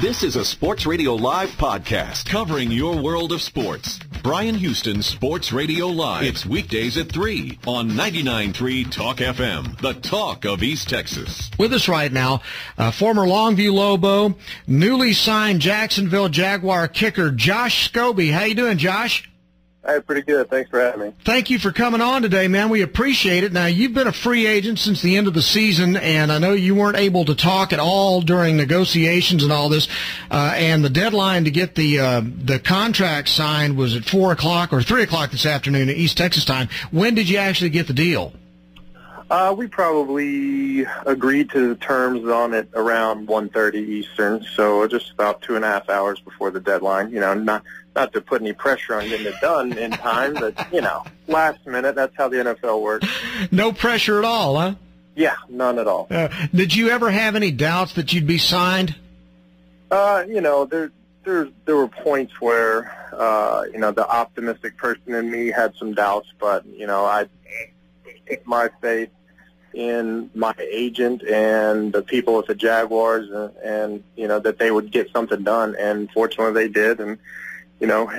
This is a Sports Radio Live podcast covering your world of sports. Bryan Houston Sports Radio Live. It's weekdays at 3 on 99.3 Talk FM, the talk of East Texas. With us right now, former Longview Lobo, newly signed Jacksonville Jaguar kicker Josh Scobee. How you doing, Josh? Hey, pretty good. Thanks for having me. Thank you for coming on today, man. We appreciate it. Now, you've been a free agent since the end of the season, and I know you weren't able to talk at all during negotiations and all this, and the deadline to get the contract signed was at 4 o'clock or 3 o'clock this afternoon at East Texas time. When did you actually get the deal? We probably agreed to the terms on it around 1:30 Eastern, so just about 2.5 hours before the deadline. You know, not to put any pressure on getting it done in time, but, you know, last minute, that's how the NFL works. No pressure at all, huh? Yeah, none at all. Did you ever have any doubts that you'd be signed? You know, there were points where, you know, the optimistic person in me had some doubts, but, you know, I put my faith in my agent and the people at the Jaguars and you know, that they would get something done, and fortunately they did, and you know,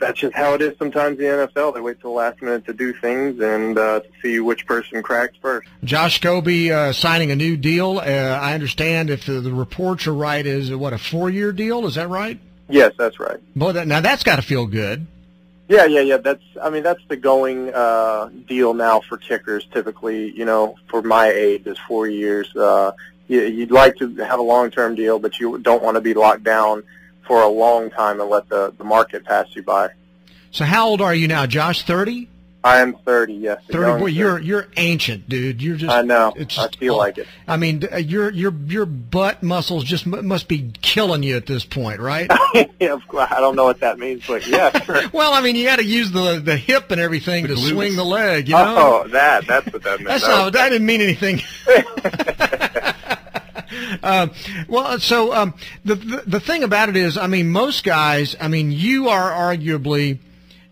that's just how it is sometimes in the NFL. They wait till the last minute to do things and to see which person cracks first. Josh Scobee signing a new deal. I understand, if the reports are right, is what, a 4-year deal? Is that right? Yes, that's right. Boy, now that's got to feel good. Yeah. That's the going deal now for kickers. Typically, you know, for my age, is 4 years. You'd like to have a long-term deal, but you don't want to be locked down for a long time and let the market pass you by. So how old are you now, Josh? 30? I am 30, yes. 30. Boy, you're ancient, dude. You're just. I know. I feel like it. I mean, your butt muscles just must be killing you at this point, right? Yeah, I don't know what that means, but yeah. Sure. Well, I mean, you got to use the hip and everything to swing the leg. You know? Oh, that's what that meant. That's not. I didn't mean anything. The thing about it is, I mean, most guys, I mean, you are arguably,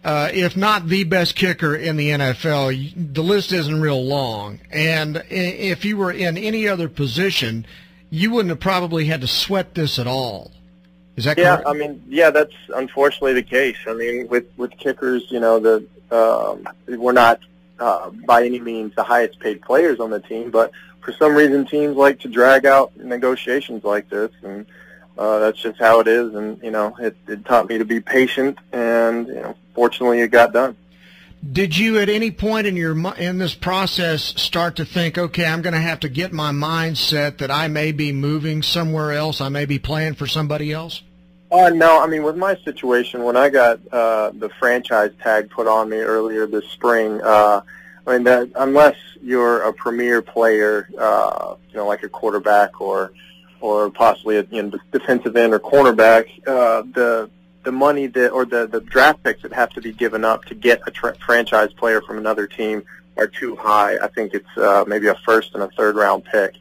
if not the best kicker in the NFL, the list isn't real long. And if you were in any other position, you wouldn't have probably had to sweat this at all. Is that correct? Yeah, I mean, yeah, that's unfortunately the case. I mean, with kickers, you know, we're not by any means the highest paid players on the team, but for some reason teams like to drag out negotiations like this, and that's just how it is. And, you know, it taught me to be patient, and, you know, fortunately it got done. Did you at any point in this process start to think, okay, I'm going to have to get my mind set that I may be moving somewhere else, I may be playing for somebody else? No, I mean, with my situation, when I got the franchise tag put on me earlier this spring, I mean, unless you're a premier player, you know, like a quarterback or possibly a defensive end or cornerback, the money the draft picks that have to be given up to get a franchise player from another team are too high. I think it's maybe a first and a third round pick.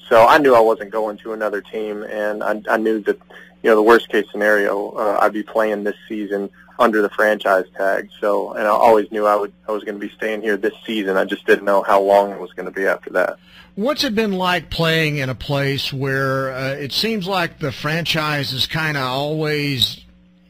So I knew I wasn't going to another team, and I knew that, you know, the worst case scenario, I'd be playing this season under the franchise tag. So, and I always knew I was going to be staying here this season. I just didn't know how long it was going to be after that. What's it been like playing in a place where it seems like the franchise is kind of always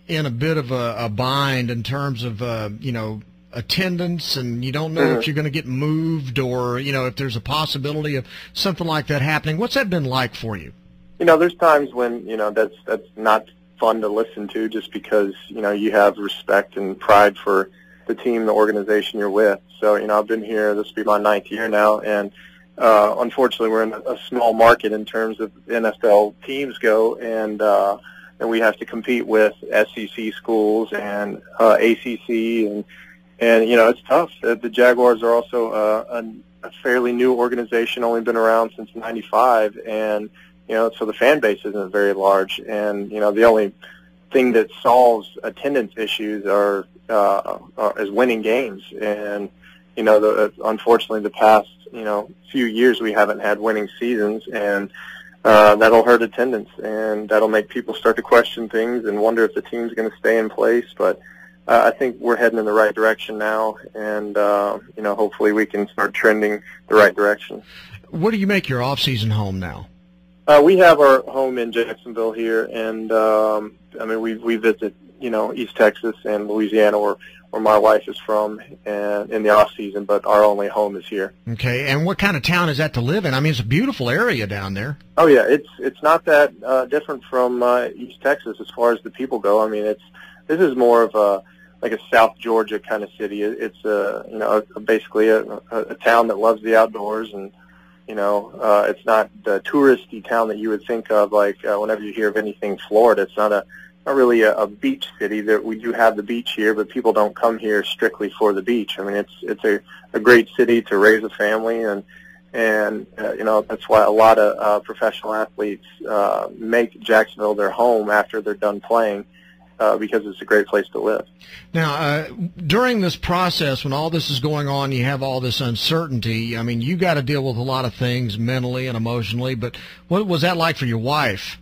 in a bit of a bind in terms of, you know, attendance, and you don't know if you're going to get moved or, you know, if there's a possibility of something like that happening. What's that been like for you? You know, there's times when, you know, that's not fun to listen to, just because, you know, you have respect and pride for the team, the organization you're with. So, you know, I've been here, this will be my 9th year now, and unfortunately we're in a small market in terms of NFL teams go, and we have to compete with SEC schools and ACC, and you know, it's tough. The Jaguars are also a fairly new organization, only been around since '95, and you know, so the fan base isn't very large. And you know, the only thing that solves attendance issues is winning games. And you know, unfortunately, the past few years we haven't had winning seasons, and that'll hurt attendance, and that'll make people start to question things and wonder if the team's going to stay in place. But I think we're heading in the right direction now, and hopefully we can start trending the right direction. Where do you make your off-season home now? We have our home in Jacksonville here, and I mean we visit East Texas and Louisiana, where my wife is from, and in the off season. But our only home is here. Okay, and what kind of town is that to live in? I mean, it's a beautiful area down there. Oh yeah, it's not that different from East Texas as far as the people go. I mean, this is more of a South Georgia kind of city. It's basically a town that loves the outdoors, and it's not the touristy town that you would think of, like whenever you hear of anything Florida. It's not really a beach city. That we do have the beach here, but people don't come here strictly for the beach. I mean, it's a great city to raise a family, and that's why a lot of professional athletes make Jacksonville their home after they're done playing. Because it's a great place to live. Now, during this process, when all this is going on, you have all this uncertainty. I mean, you got to deal with a lot of things mentally and emotionally, but what was that like for your wife?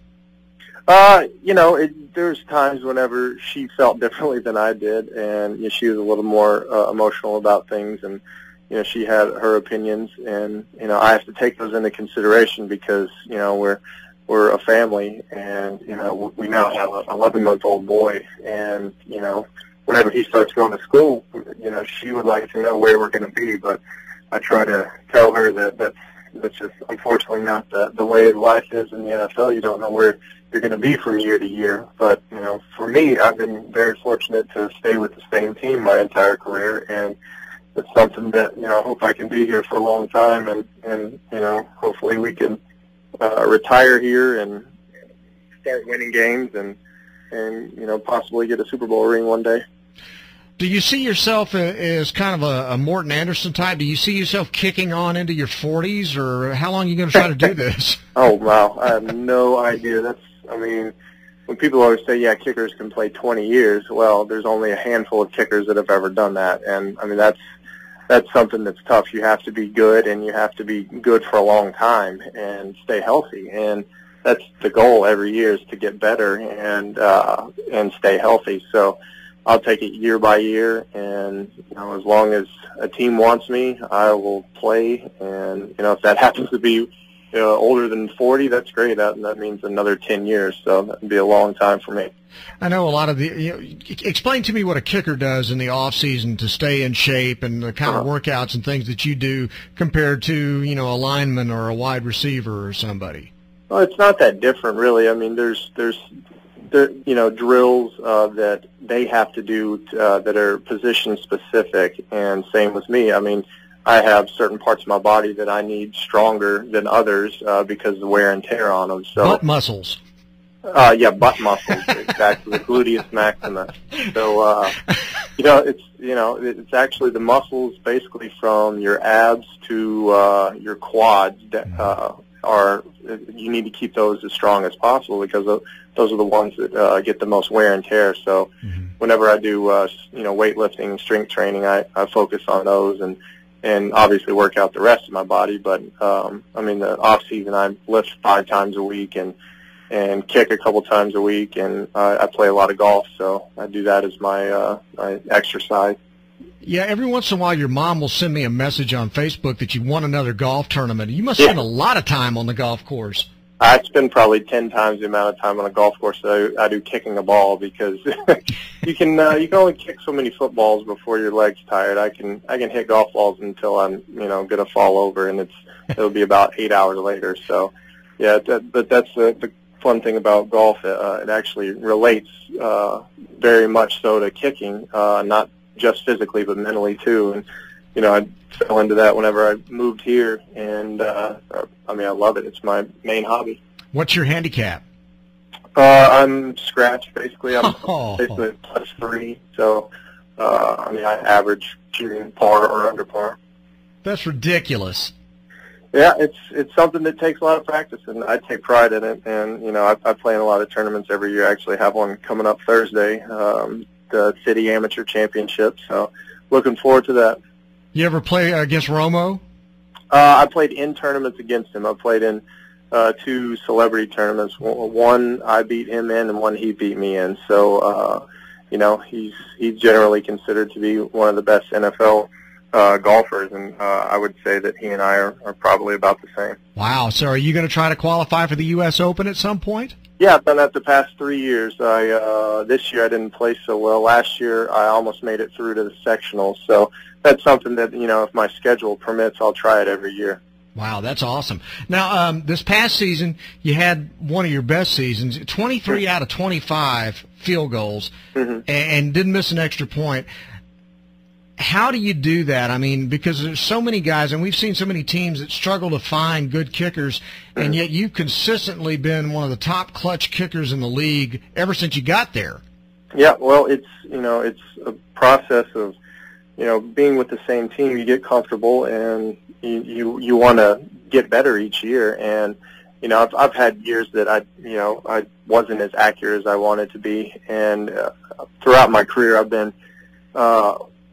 There's times whenever she felt differently than I did, and she was a little more emotional about things, and she had her opinions, and I have to take those into consideration because we're a family, and we now have an 11-month-old boy, and whenever he starts going to school, she would like to know where we're going to be, but I try to tell her that's just unfortunately not the way life is in the NFL. You don't know where you're going to be from year to year, but for me, I've been very fortunate to stay with the same team my entire career, and it's something that I hope I can be here for a long time, and hopefully we can retire here and start winning games and possibly get a Super Bowl ring one day. Do you see yourself as kind of a Morton Anderson type? Do you see yourself kicking on into your 40s, or how long are you going to try to do this? Oh, wow. I have no idea. When people always say, yeah, kickers can play 20 years, well, there's only a handful of kickers that have ever done that. And, that's something that's tough. You have to be good, and you have to be good for a long time and stay healthy. And that's the goal every year, is to get better and stay healthy. So I'll take it year by year, and as long as a team wants me, I will play. And if that happens to be older than 40, that's great. That means another 10 years. So that would be a long time for me. I know a lot of explain to me what a kicker does in the off season to stay in shape, and the kind of workouts and things that you do compared to a lineman or a wide receiver or somebody. Well, it's not that different, really. I mean, there's drills that they have to do that are position specific, and same with me. I mean, I have certain parts of my body that I need stronger than others because of the wear and tear on them. So butt muscles. Butt muscles, exactly, the gluteus maximus. So, it's actually the muscles basically from your abs to your quads that you need to keep those as strong as possible, because those are the ones that get the most wear and tear. So, whenever I do weightlifting and strength training, I focus on those and obviously work out the rest of my body. But the off season, I lift 5 times a week and kick a couple times a week, and I play a lot of golf, so I do that as my exercise. Yeah, every once in a while your mom will send me a message on Facebook that you won another golf tournament. You must spend a lot of time on the golf course. I spend probably 10 times the amount of time on a golf course that I do kicking a ball, because you can only kick so many footballs before your leg's tired. I can hit golf balls until I'm going to fall over, and it'll be about 8 hours later. So yeah, but that's the fun thing about golf. It actually relates very much so to kicking, not just physically but mentally too. And I fell into that whenever I moved here, and I love it. It's my main hobby. What's your handicap? I'm scratch, basically. I'm basically +3, so I average shooting par or under par. That's ridiculous. Yeah, it's something that takes a lot of practice, and I take pride in it. And I play in a lot of tournaments every year. I actually have one coming up Thursday, the City Amateur Championship. So looking forward to that. You ever play against Romo? I played in tournaments against him. I played in 2 celebrity tournaments. One I beat him in, and one he beat me in. So he's generally considered to be one of the best NFL golfers, and I would say that he and I are probably about the same. Wow. So are you going to try to qualify for the U.S. Open at some point? Yeah, I've done that the past 3 years. This year I didn't play so well. Last year I almost made it through to the sectionals. So that's something that, if my schedule permits, I'll try it every year. Wow, that's awesome. Now, this past season, you had one of your best seasons, 23 out of 25 field goals, and didn't miss an extra point. How do you do that? I mean, because there's so many guys, and we've seen so many teams that struggle to find good kickers, and yet you've consistently been one of the top clutch kickers in the league ever since you got there. Yeah, well, it's a process of, being with the same team. You get comfortable, and you want to get better each year. And I've had years that I wasn't as accurate as I wanted to be, and throughout my career I've been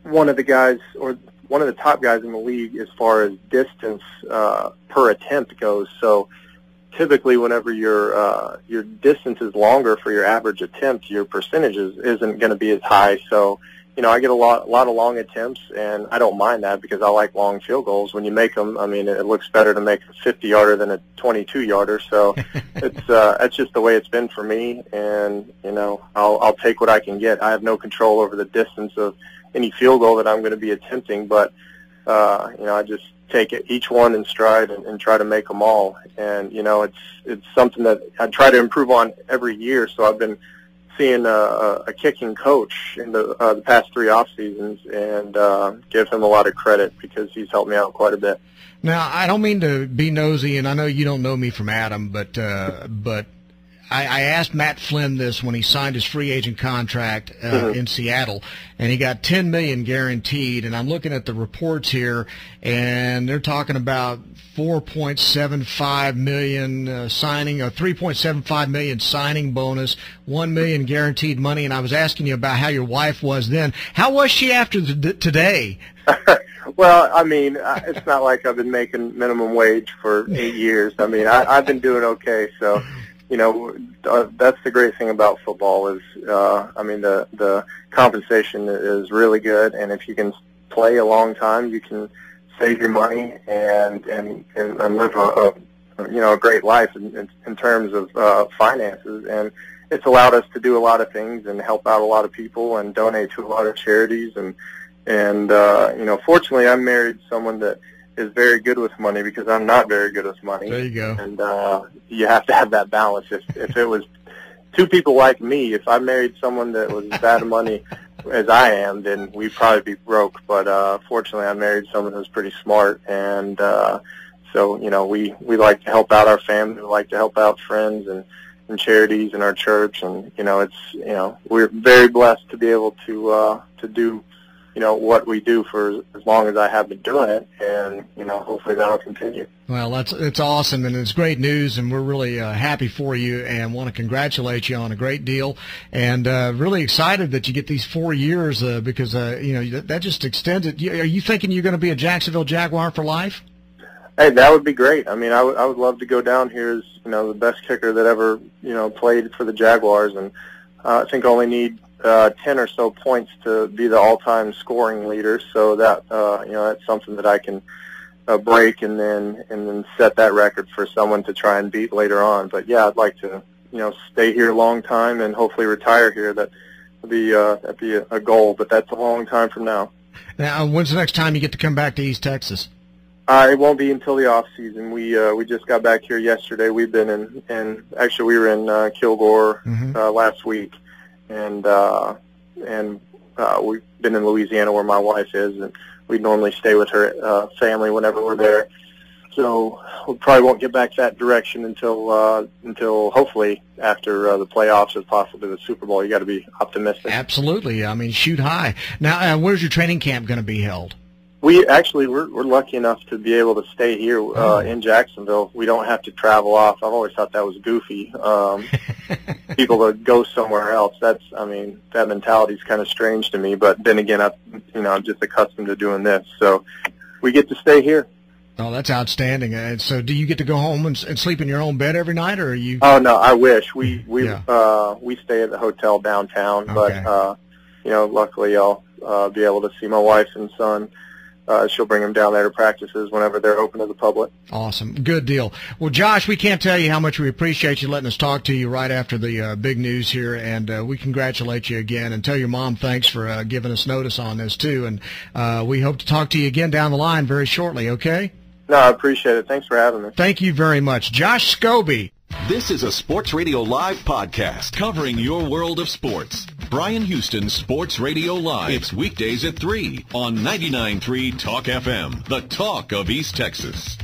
one of the guys, or one of the top guys in the league as far as distance per attempt goes. So typically whenever your distance is longer for your average attempt, your percentages isn't going to be as high. So I get a lot of long attempts, and I don't mind that because I like long field goals. When you make them, I mean, it looks better to make a 50-yarder than a 22-yarder. So that's just the way it's been for me, and I'll take what I can get. I have no control over the distance of any field goal that I'm going to be attempting, but I just take each one in stride and try to make them all. And it's something that I try to improve on every year. So I've been seeing a kicking coach in the past 3 off seasons, and give him a lot of credit because he's helped me out quite a bit. Now, I don't mean to be nosy, and I know you don't know me from Adam, but I asked Matt Flynn this when he signed his free agent contract in Seattle, and he got $10 million guaranteed. And I'm looking at the reports here, and they're talking about $4.75 million signing, a $3.75 million signing bonus, $1 million guaranteed money. And I was asking you about how your wife was then. How was she after today? Well, I mean, it's not like I've been making minimum wage for 8 years. I mean, I've been doing okay, so. That's the great thing about football is, the compensation is really good, and if you can play a long time, you can save your money and live a great life in terms of finances. And it's allowed us to do a lot of things and help out a lot of people and donate to a lot of charities. And fortunately, I married someone that is very good with money because I'm not very good with money. There you go. And you have to have that balance. If it was two people like me, if I married someone that was as bad at money as I am, then we'd probably be broke. But fortunately, I married someone who's pretty smart, and so we like to help out our family, we like to help out friends and charities in our church, and we're very blessed to be able to do what we do for as long as I have been doing it, and hopefully that'll continue. Well, it's awesome, and it's great news, and we're really happy for you and want to congratulate you on a great deal, and really excited that you get these 4 years because that just extends it. Are you thinking you're going to be a Jacksonville Jaguar for life? Hey, that would be great. I mean, I would love to go down here as the best kicker that ever played for the Jaguars, and I think I only need 10 or so points to be the all-time scoring leader, so that that's something that I can break and then set that record for someone to try and beat later on. But yeah, I'd like to stay here a long time and hopefully retire here. That'd be a goal, but that's a long time from now. Now, when's the next time you get to come back to East Texas? It won't be until the off season. We just got back here yesterday. We've been actually we were in Kilgore last week. And we've been in Louisiana where my wife is, and we normally stay with her family whenever we're there. So we probably won't get back that direction until hopefully after the playoffs, or possibly the Super Bowl. You got to be optimistic. Absolutely. I mean, shoot high. Now, where's your training camp going to be held? We're lucky enough to be able to stay here in Jacksonville. We don't have to travel off. I've always thought that was goofy. People that go somewhere else. That mentality is kind of strange to me. But then again, I'm just accustomed to doing this. So we get to stay here. Oh, that's outstanding. And so, do you get to go home and sleep in your own bed every night, or are you? Oh no, I wish we stay at the hotel downtown. Okay. But luckily I'll be able to see my wife and son she'll bring them down there to practices whenever they're open to the public. Awesome. Good deal. Well, Josh, we can't tell you how much we appreciate you letting us talk to you right after the big news here, and we congratulate you again, and tell your mom thanks for giving us notice on this, too. And we hope to talk to you again down the line very shortly, okay? No, I appreciate it. Thanks for having me. Thank you very much. Josh Scobee. This is a Sports Radio Live podcast covering your world of sports. Bryan Houston Sports Radio Live. It's weekdays at 3 on 99.3 Talk FM, the talk of East Texas.